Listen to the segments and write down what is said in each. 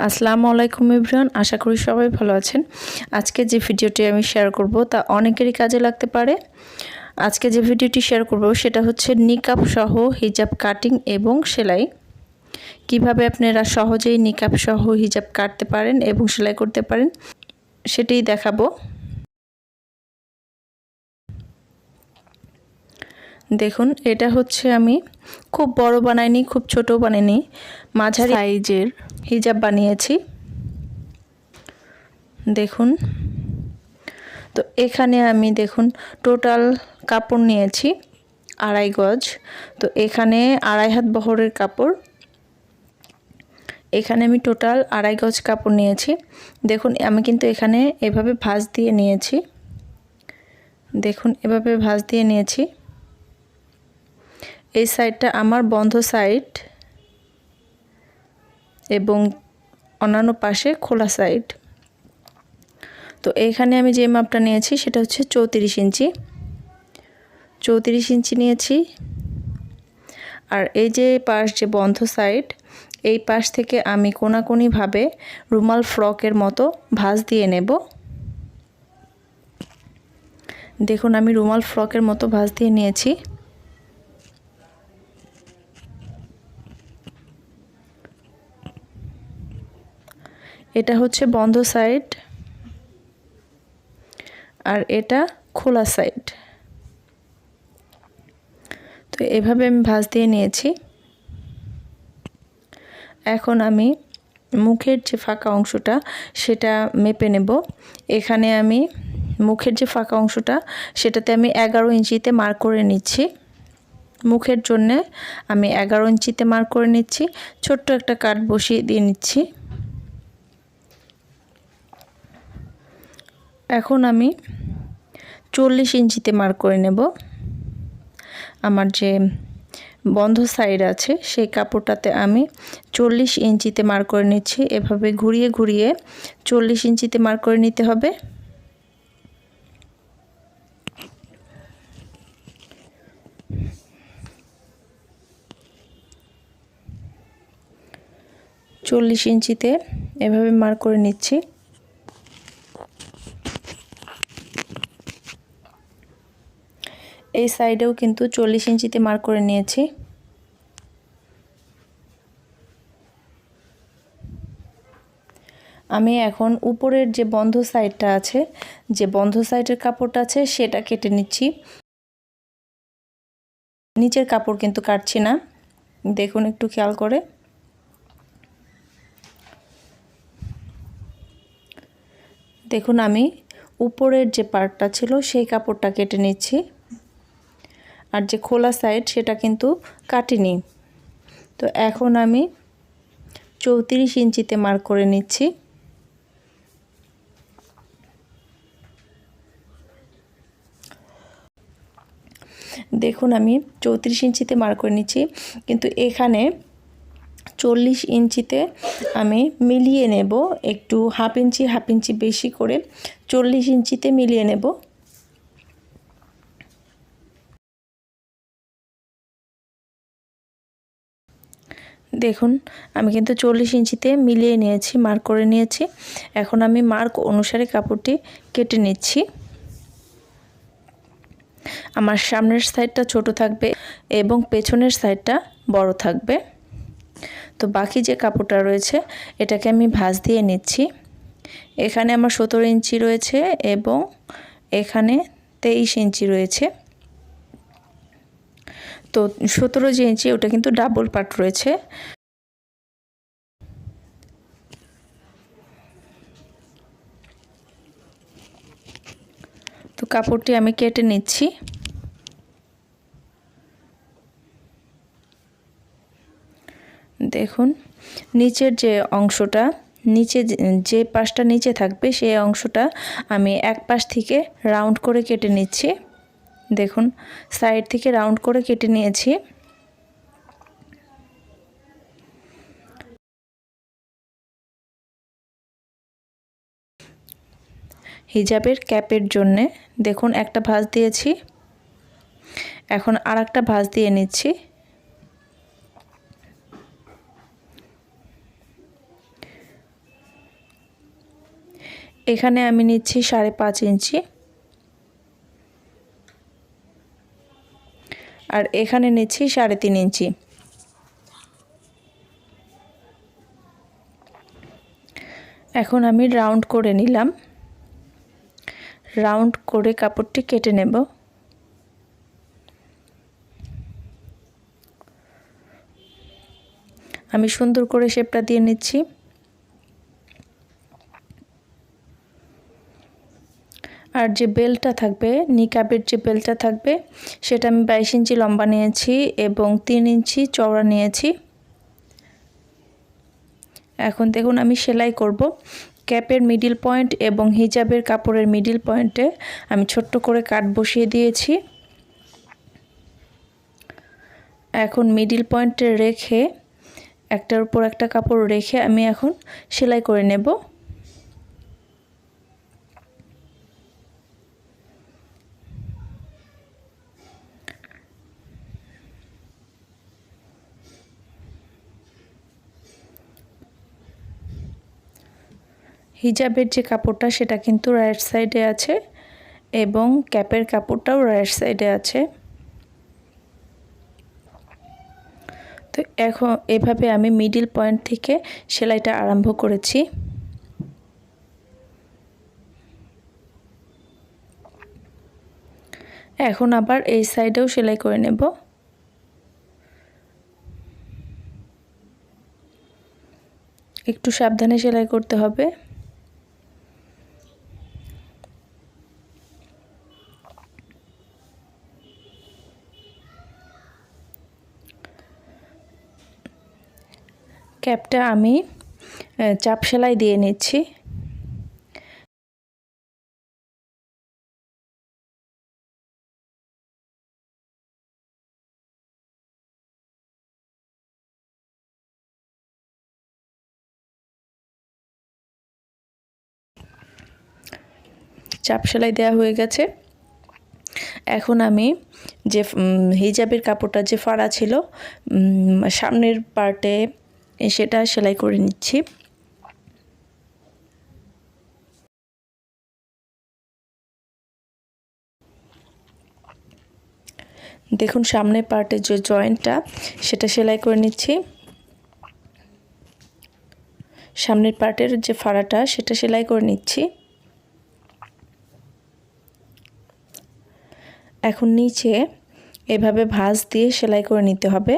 আসসালামু আলাইকুম এভরিওয়ান, আশা করি সবাই ভালো আছেন। আজকে যে ভিডিওটি আমি শেয়ার করব তা অনেকেরই কাজে লাগতে পারে। আজকে যে ভিডিওটি শেয়ার করব সেটা হচ্ছে নিকাব সহ হিজাব কাটিং এবং সেলাই। কিভাবে আপনারা সহজেই নিকাব সহ হিজাব কাটতে পারেন এবং সেলাই করতে পারেন সেটাই দেখাবো। দেখুন, এটা হচ্ছে আমি খুব বড় বানাইনি, খুব ছোট বানাইনি, মাঝারি সাইজের হিজাব বানিয়েছি। দেখুন, তো এখানে আমি দেখুন টোটাল কাপড় নিয়েছি 2.5 গজ। তো এখানে 2.5 হাত বহরের কাপড়, এখানে আমি টোটাল 2.5 গজ কাপড় নিয়েছি। দেখুন, আমি কিন্তু এখানে এভাবে ভাঁজ দিয়ে নিয়েছি। দেখুন, এভাবে ভাঁজ দিয়ে নিয়েছি। এই সাইডটা আমার বন্ধ সাইড এবং অন্যান্য পাশে খোলা সাইড। তো এইখানে আমি যে মাপটা নিয়েছি সেটা হচ্ছে 34 ইঞ্চি। 34 ইঞ্চি নিয়েছি। আর এই যে পাশ যে বন্ধ সাইড, এই পাশ থেকে আমি কোনাকুনিভাবে রুমাল ফ্রকের মতো ভাঁজ দিয়ে নেব। দেখুন, আমি রুমাল ফ্রকের মতো ভাঁজ দিয়ে নিয়েছি। এটা হচ্ছে বন্ধ সাইড আর এটা খোলা সাইড। তো এভাবে আমি ভাঁজ দিয়ে নিয়েছি। এখন আমি মুখের যে ফাঁকা অংশটা সেটা মেপে নেব। এখানে আমি মুখের যে ফাঁকা অংশটা সেটাতে আমি 11 ইঞ্চিতে মার্ক করে নিচ্ছি। মুখের জন্য আমি 11 ইঞ্চিতে মার্ক করে নিচ্ছি। ছোট্ট একটা কাট বসিয়ে দিয়ে নিচ্ছি। এখন আমি 40 ইঞ্চিতে মার্ক করে নেব। আমার যে বন্ধ সাইড আছে সেই কাপড়টাতে আমি 40 ইঞ্চিতে মার্ক করে নিচ্ছি। এভাবে ঘুরিয়ে ঘুরিয়ে 40 ইঞ্চিতে মার্ক করে নিতে হবে। চল্লিশ ইঞ্চিতে এভাবে মার্ক করে নিচ্ছি। এই সাইডেও কিন্তু 40 ইঞ্চিতে মার্ক করে নিয়েছি। আমি এখন উপরের যে বন্ধ সাইডটা আছে, যে বন্ধ সাইডের কাপড়টা আছে সেটা কেটে নিচ্ছি। নিচের কাপড় কিন্তু কাটছি না, দেখুন একটু খেয়াল করে। দেখুন, আমি উপরের যে পার্টটা ছিল সেই কাপড়টা কেটে নিচ্ছি। আর যে খোলা সাইড সেটা কিন্তু কাটিনি। তো এখন আমি 34 ইঞ্চিতে মার্ক করে নিচ্ছি। দেখুন, আমি 34 ইঞ্চিতে মার্ক করে নিচ্ছি, কিন্তু এখানে 40 ইঞ্চিতে আমি মিলিয়ে নেব, একটু হাফ ইঞ্চি বেশি করে 40 ইঞ্চিতে মিলিয়ে নেব। দেখুন, আমি কিন্তু 40 ইঞ্চিতে মিলিয়ে নিয়েছি, মার্ক করে নিয়েছি। এখন আমি মার্ক অনুসারে কাপড়টি কেটে নিচ্ছি। আমার সামনের সাইডটা ছোট থাকবে এবং পেছনের সাইডটা বড় থাকবে। তো বাকি যে কাপড়টা রয়েছে এটাকে আমি ভাঁজ দিয়ে নিচ্ছি। এখানে আমার 17 ইঞ্চি রয়েছে এবং এখানে 23 ইঞ্চি রয়েছে। তো 17 যে ইঞ্চি ওটা কিন্তু ডাবল পার্ট রয়েছে। তো কাপড়টি আমি কেটে নিচ্ছি। দেখুন, নিচের যে অংশটা, নিচে যে পাশটা নিচে থাকবে সেই অংশটা আমি এক পাশ থেকে রাউন্ড করে কেটে নিচ্ছি। দেখুন, সাইড থেকে রাউন্ড করে কেটে নিয়েছি। হিজাবের ক্যাপের জন্যে দেখুন একটা ভাঁজ দিয়েছি, এখন আরেকটা ভাঁজ দিয়ে নিচ্ছি। এখানে আমি নিচ্ছি 5.5 ইঞ্চি, আর এখানে নিচ্ছি 3.5 ইঞ্চি। এখন আমি রাউন্ড করে নিলাম। রাউন্ড করে কাপড়টি কেটে নেব। আমি সুন্দর করে শেপটা দিয়ে নিচ্ছি। আর যে বেল্টটা থাকবে, নিকাবের যে বেল্টটা থাকবে, সেটা আমি 22 ইঞ্চি লম্বা নিয়েছি এবং 3 ইঞ্চি চওড়া নিয়েছি। এখন দেখুন আমি সেলাই করব। ক্যাপের মিডল পয়েন্ট এবং হিজাবের কাপড়ের মিডল পয়েন্টে আমি ছোট্ট করে কাট বসিয়ে দিয়েছি। এখন মিডল পয়েন্টে রেখে একটার উপর একটা কাপড় রেখে আমি এখন সেলাই করে নেব। হিজাবের যে কাপড়টা সেটা কিন্তু রাইট সাইডে আছে এবং ক্যাপের কাপড়টাও রাইট সাইডে আছে। তো এখন এভাবে আমি মিডল পয়েন্ট থেকে সেলাইটা আরম্ভ করেছি। এখন আবার এই সাইডেও সেলাই করে নেব। একটু সাবধানে সেলাই করতে হবে। ক্যাপটা আমি চাপ সেলাই দিয়ে নিচ্ছি। চাপ সেলাই দেওয়া হয়ে গেছে। এখন আমি যে হিজাবের কাপড়টা যে ফাড়া ছিল সামনের পার্টে, সেটা সেলাই করে নিচ্ছি। দেখুন সামনের পার্টের যে জয়েন্টটা সেটা সেলাই করে নিচ্ছি। সামনের পার্টের যে ফাড়াটা সেটা সেলাই করে নিচ্ছি। এখন নিচে এভাবে ভাঁজ দিয়ে সেলাই করে নিতে হবে।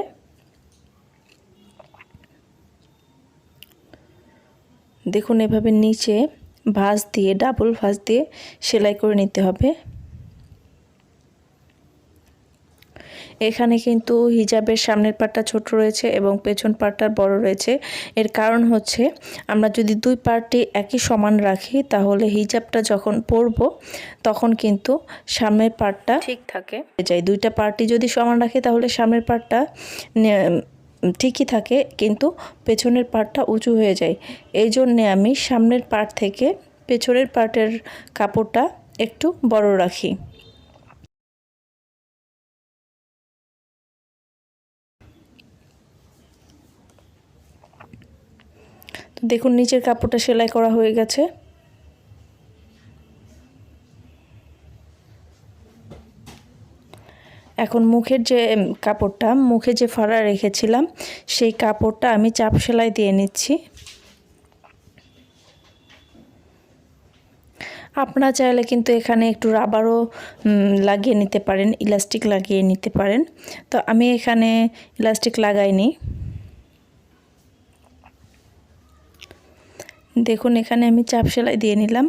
দেখুন এভাবে নিচে ভাঁজ দিয়ে, ডাবল ভাঁজ দিয়ে সেলাই করে নিতে হবে। এখানে কিন্তু হিজাবের সামনের পার্টটা ছোট রয়েছে এবং পেছন পার্টটা বড় রয়েছে। এর কারণ হচ্ছে আমরা যদি দুই পার্টই একই সমান রাখি তাহলে হিজাবটা যখন পরব তখন কিন্তু সামনের পার্টটা ঠিক থাকে। দুইটা পার্টই যদি সমান রাখি তাহলে সামনের পার্টটা ঠিকই থাকে, কিন্তু পেছনের পার্টটা উঁচু হয়ে যায়। এই জন্যে আমি সামনের পার্ট থেকে পেছনের পার্টের কাপড়টা একটু বড় রাখি। তো দেখুন নিচের কাপড়টা সেলাই করা হয়ে গেছে। এখন মুখের যে কাপড়টা, মুখে যে ফাড়া রেখেছিলাম সেই কাপড়টা আমি চাপ সেলাই দিয়ে নিচ্ছি। আপনারা চাইলে কিন্তু এখানে একটু রাবারও লাগিয়ে নিতে পারেন, ইলাস্টিক লাগিয়ে নিতে পারেন। তো আমি এখানে ইলাস্টিক লাগাইনি। দেখুন এখানে আমি চাপ সেলাই দিয়ে নিলাম।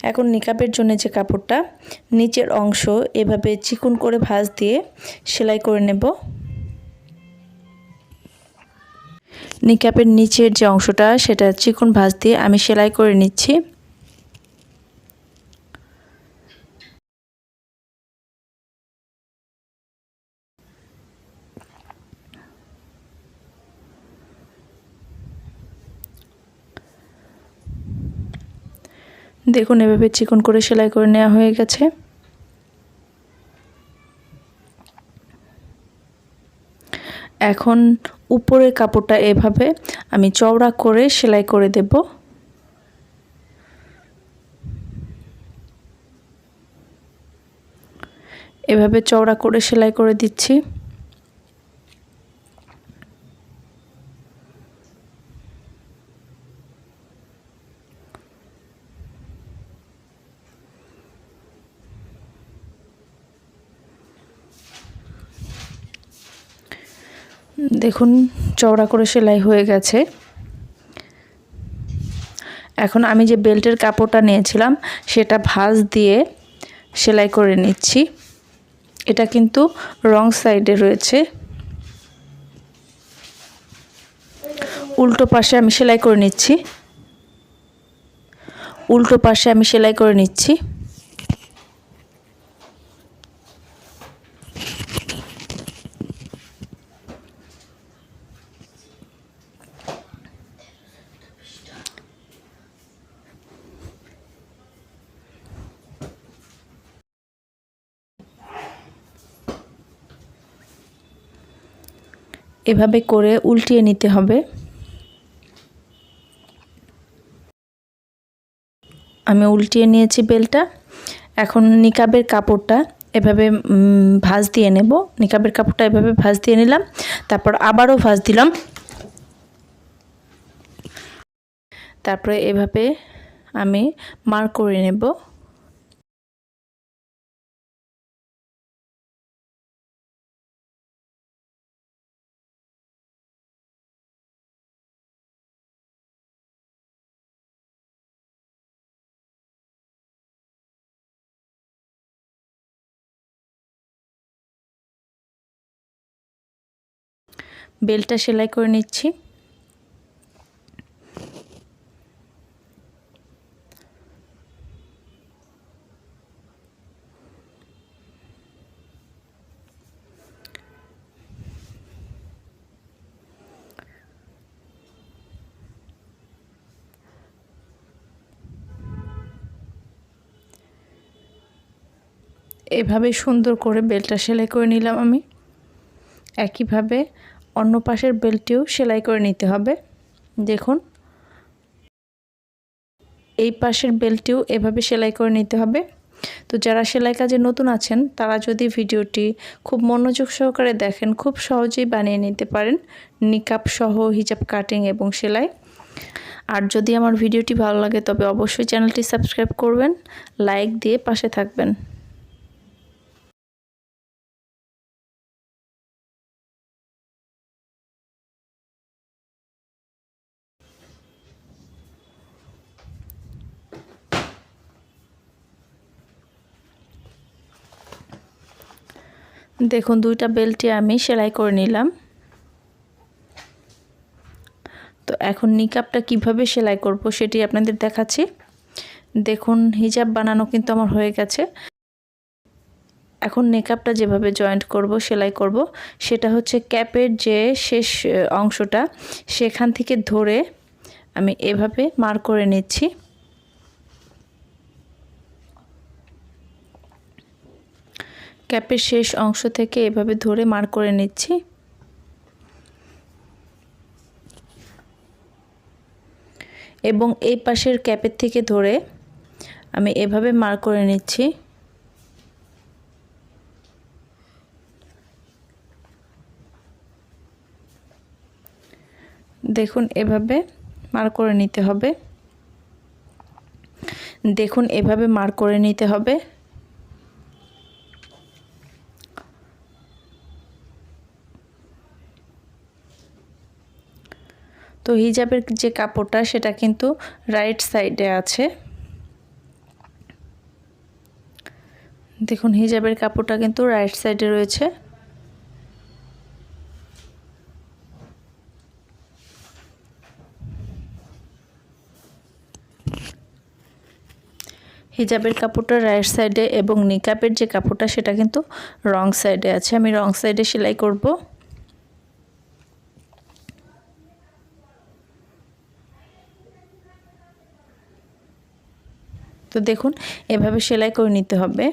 এখন নিকাবের জন্য যে কাপড়টা, নিচের অংশ এভাবে চিকন করে ভাঁজ দিয়ে সেলাই করে নেব। নিকাবের নিচের যে অংশটা সেটা চিকন ভাঁজ দিয়ে আমি সেলাই করে নিচ্ছি। দেখুন এভাবে চিকন করে সেলাই করে নেওয়া হয়ে গেছে। এখন উপরের কাপড়টা এভাবে আমি চওড়া করে সেলাই করে দেব। এভাবে চওড়া করে সেলাই করে দিচ্ছি। দেখুন চওড়া করে সেলাই হয়ে গেছে। এখন আমি যে বেল্টের কাপড়টা নিয়েছিলাম সেটা ভাঁজ দিয়ে সেলাই করে নিচ্ছি। এটা কিন্তু রং সাইডে রয়েছে, উল্টো পাশে আমি সেলাই করে নিচ্ছি। উল্টো পাশে আমি সেলাই করে নিচ্ছি। এভাবে করে উল্টিয়ে নিতে হবে। আমি উল্টিয়ে নিয়েছি বেলটা। এখন নিকাবের কাপড়টা এভাবে ভাঁজ দিয়ে নেব। নিকাবের কাপড়টা এভাবে ভাঁজ দিয়ে নিলাম, তারপর আবারও ভাঁজ দিলাম, তারপরে এভাবে আমি মার্ক করে নেব। বেলটা সেলাই করে নিচ্ছি। এভাবে সুন্দর করে বেলটা সেলাই করে নিলাম আমি। একইভাবে অন্য পাশের বেলটিও সেলাই করে নিতে হবে। দেখুন এই পাশের বেলটিও এভাবে সেলাই করে নিতে হবে। তো যারা সেলাই কাজে নতুন আছেন তারা যদি ভিডিওটি খুব মনোযোগ সহকারে দেখেন, খুব সহজেই বানিয়ে নিতে পারেন নিকাব সহ হিজাব কাটিং এবং সেলাই। আর যদি আমার ভিডিওটি ভালো লাগে তবে অবশ্যই চ্যানেলটি সাবস্ক্রাইব করবেন, লাইক দিয়ে পাশে থাকবেন। দেখুন দুইটা বেল্টই আমি সেলাই করে নিলাম। তো এখন নিকাবটা কিভাবে সেলাই করব সেটি আপনাদের দেখাচ্ছি। দেখুন হিজাব বানানো কিন্তু আমার হয়ে গেছে। এখন নিকাবটা যেভাবে জয়েন্ট করব, সেলাই করব, সেটা হচ্ছে ক্যাপের যে শেষ অংশটা সেখান থেকে ধরে আমি এভাবে মার্ক করে নিচ্ছি। ক্যাপের শেষ অংশ থেকে এভাবে ধরে মার্ক করে নিচ্ছি। এবং এই পাশের ক্যাপের থেকে ধরে আমি এভাবে মার্ক করে নিচ্ছি। দেখুন এভাবে মার্ক করে নিতে হবে। দেখুন এভাবে মার্ক করে নিতে হবে। তো হিজাবের যে কাপড়টা সেটা কিন্তু রাইট সাইডে আছে। দেখুন হিজাবের কাপড়টা কিন্তু রাইট সাইডে রয়েছে। হিজাবের কাপড়টা রাইট সাইডে এবং নিকাবের যে কাপড়টা সেটা কিন্তু রং সাইডে আছে। আমি রং সাইডে সেলাই করব। তো দেখুন এভাবে সেলাই করে নিতে হবে।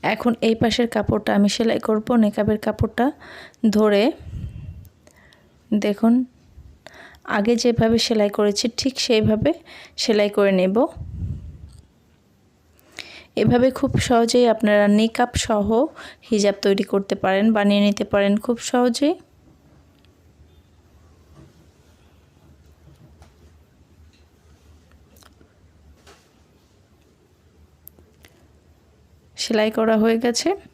এখন এই পাশের কাপড়টা আমি সেলাই করব। নেকাবের কাপড়টা ধরে দেখুন আগে যেভাবে সেলাই করেছি ঠিক সেইভাবে সেলাই করে নেব। এভাবে খুব সহজেই আপনারা নেকাব সহ হিজাব তৈরি করতে পারেন, বানিয়ে নিতে পারেন খুব সহজেই। সেলাই করা হয়ে গেছে।